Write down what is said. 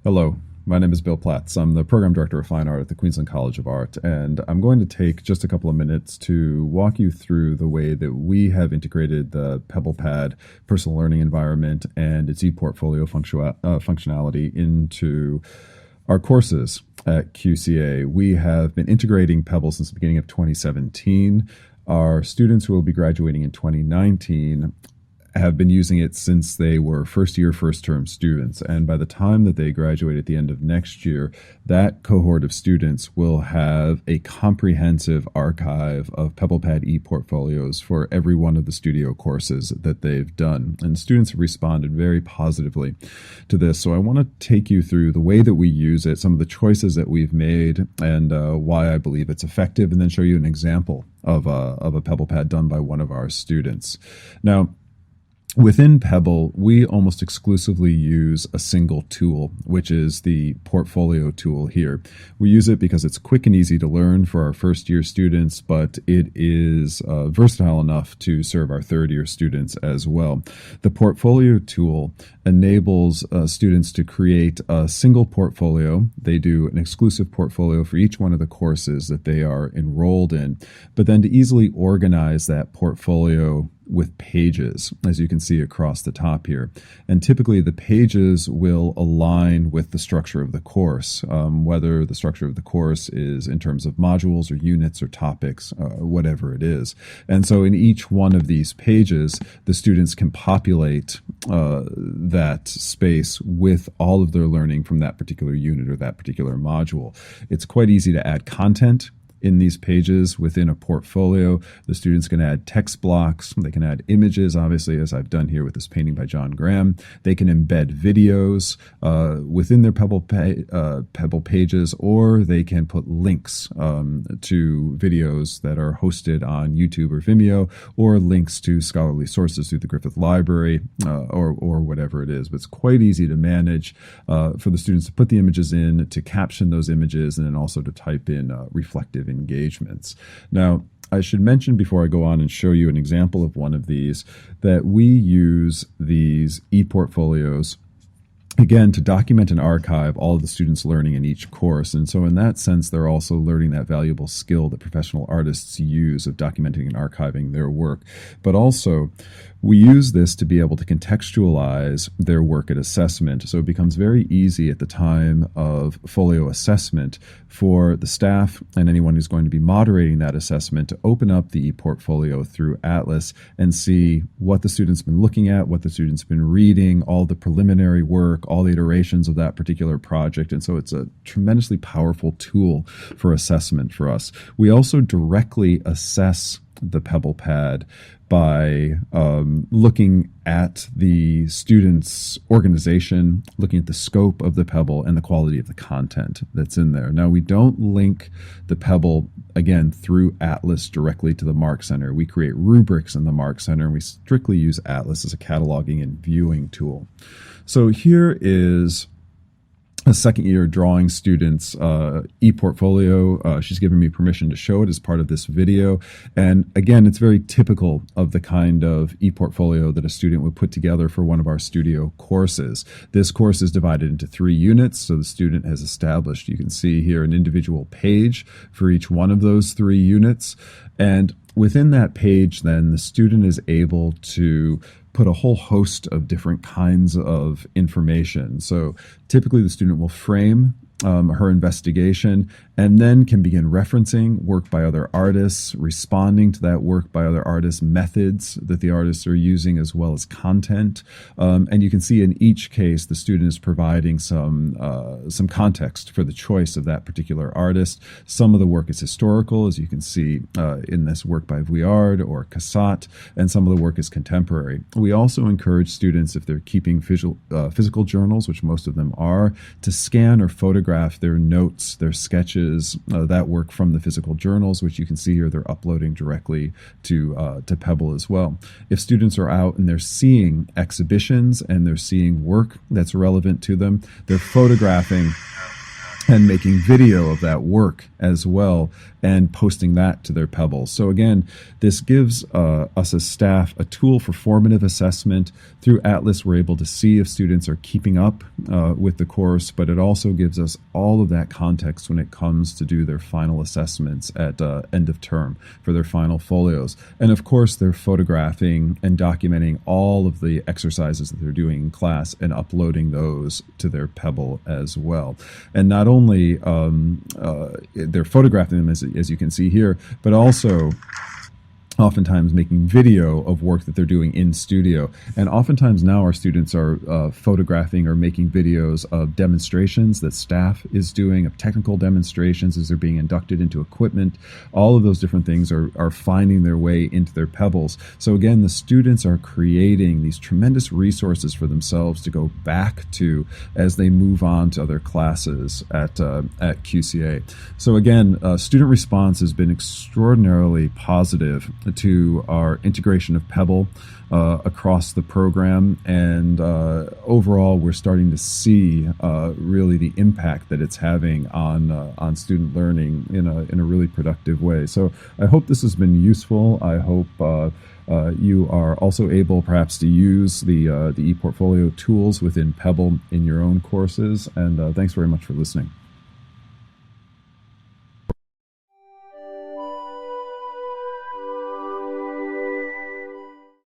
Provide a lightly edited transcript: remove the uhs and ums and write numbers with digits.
Hello, my name is Bill Platz. I'm the Program Director of Fine Art at the Queensland College of Art, and I'm going to take just a couple of minutes to walk you through the way that we have integrated the PebblePad personal learning environment and its ePortfolio functionality into our courses at QCA. We have been integrating Pebble since the beginning of 2017. Our students who will be graduating in 2019 have been using it since they were first-year, first-term students. And by the time that they graduate at the end of next year, that cohort of students will have a comprehensive archive of PebblePad ePortfolios for every one of the studio courses that they've done. And students have responded very positively to this. So I want to take you through the way that we use it, some of the choices that we've made, and why I believe it's effective, and then show you an example of a PebblePad done by one of our students. Now, within Pebble, we almost exclusively use a single tool, which is the portfolio tool here. We use it because it's quick and easy to learn for our first-year students, but it is versatile enough to serve our third-year students as well. The portfolio tool enables students to create a single portfolio. They do an exclusive portfolio for each one of the courses that they are enrolled in, but then to easily organize that portfolio with pages, as you can see across the top here. And typically the pages will align with the structure of the course, whether the structure of the course is in terms of modules or units or topics, whatever it is. And so in each one of these pages, the students can populate that space with all of their learning from that particular unit or that particular module. It's quite easy to add content in these pages within a portfolio. The students can add text blocks. They can add images, obviously, as I've done here with this painting by John Graham. They can embed videos within their Pebble pages, or they can put links to videos that are hosted on YouTube or Vimeo, or links to scholarly sources through the Griffith Library, or whatever it is. But it's quite easy to manage for the students to put the images in, to caption those images, and then also to type in reflective engagements. Now, I should mention before I go on and show you an example of one of these, that we use these ePortfolios again to document and archive all of the students' learning in each course. And so in that sense, they're also learning that valuable skill that professional artists use of documenting and archiving their work. But also, we use this to be able to contextualize their work at assessment. So it becomes very easy at the time of folio assessment for the staff and anyone who's going to be moderating that assessment to open up the ePortfolio through Atlas and see what the student's been looking at, what the student's been reading, all the preliminary work, all the iterations of that particular project. And so it's a tremendously powerful tool for assessment for us. We also directly assess the PebblePad by looking at the student's organization, looking at the scope of the Pebble and the quality of the content that's in there. Now, we don't link the Pebble, again, through Atlas directly to the Mark Center. We create rubrics in the Mark Center, and we strictly use Atlas as a cataloging and viewing tool. So here is a second-year drawing student's ePortfolio. She's given me permission to show it as part of this video. And again, it's very typical of the kind of ePortfolio that a student would put together for one of our studio courses. This course is divided into 3 units, so the student has established, you can see here, an individual page for each one of those 3 units. And within that page, then, the student is able to put a whole host of different kinds of information. So typically the student will frame her investigation and then can begin referencing work by other artists, responding to that work by other artists, methods that the artists are using, as well as content. And you can see in each case, the student is providing some context for the choice of that particular artist. Some of the work is historical, as you can see in this work by Vuillard or Cassatt, and some of the work is contemporary. We also encourage students, if they're keeping physical journals, which most of them are, to scan or photograph their notes, their sketches, that work from the physical journals, which you can see here they're uploading directly to Pebble as well. If students are out and they're seeing exhibitions and they're seeing work that's relevant to them, they're photographing and making video of that work as well and posting that to their Pebbles. So again, this gives us as staff a tool for formative assessment. Through Atlas, we're able to see if students are keeping up with the course, but it also gives us all of that context when it comes to do their final assessments at end of term for their final folios. And of course, they're photographing and documenting all of the exercises that they're doing in class and uploading those to their Pebble as well. And not only they're photographing them, as you can see here, but also oftentimes making video of work that they're doing in studio. And oftentimes now our students are photographing or making videos of demonstrations that staff is doing, of technical demonstrations as they're being inducted into equipment. All of those different things are finding their way into their Pebbles. So again, the students are creating these tremendous resources for themselves to go back to as they move on to other classes at QCA. So again, student response has been extraordinarily positive to our integration of Pebble across the program, and overall we're starting to see really the impact that it's having on student learning in a really productive way. So I hope this has been useful. I hope you are also able perhaps to use the ePortfolio tools within Pebble in your own courses, and thanks very much for listening.